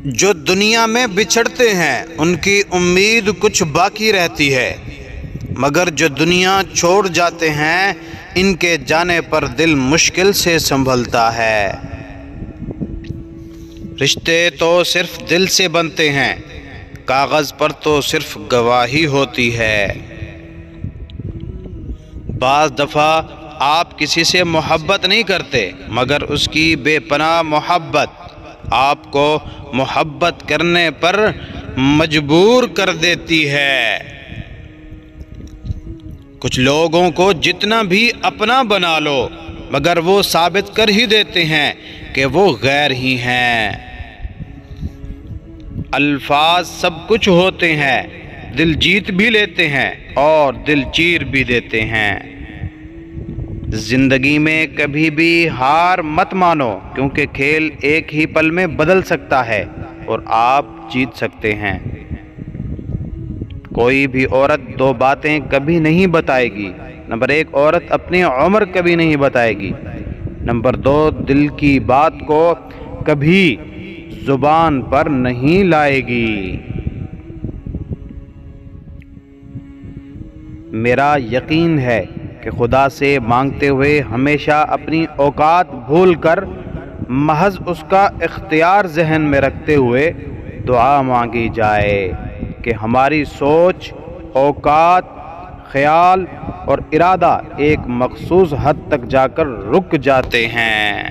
جو دنیا میں بچھڑتے ہیں ان کی امید کچھ باقی رہتی ہے، مگر جو دنیا چھوڑ جاتے ہیں ان کے جانے پر دل مشکل سے سنبھلتا ہے۔ رشتے تو صرف دل سے بنتے ہیں، کاغذ پر تو صرف گواہی ہوتی ہے۔ بعض دفعہ آپ کسی سے محبت نہیں کرتے، مگر اس کی بے پناہ محبت آپ کو محبت کرنے پر مجبور کر دیتی ہے۔ کچھ لوگوں کو جتنا بھی اپنا بنا لو مگر وہ ثابت کر ہی دیتے ہیں کہ وہ غیر ہی ہیں۔ الفاظ سب کچھ ہوتے ہیں، دل جیت بھی لیتے ہیں اور دل چیر بھی دیتے ہیں۔ زندگی میں کبھی بھی ہار مت مانو، کیونکہ کھیل ایک ہی پل میں بدل سکتا ہے اور آپ جیت سکتے ہیں۔ کوئی بھی عورت دو باتیں کبھی نہیں بتائے گی۔ نمبر 1، عورت اپنی عمر کبھی نہیں بتائے گی۔ نمبر 2، دل کی بات کو کبھی زبان پر نہیں لائے گی۔ میرا یقین ہے کہ خدا سے مانگتے ہوئے ہمیشہ اپنی اوقات بھول کر محض اس کا اختیار ذہن میں رکھتے ہوئے دعا مانگی جائے کہ ہماری سوچ، اوقات، خیال اور ارادہ ایک مخصوص حد تک جا کر رک جاتے ہیں۔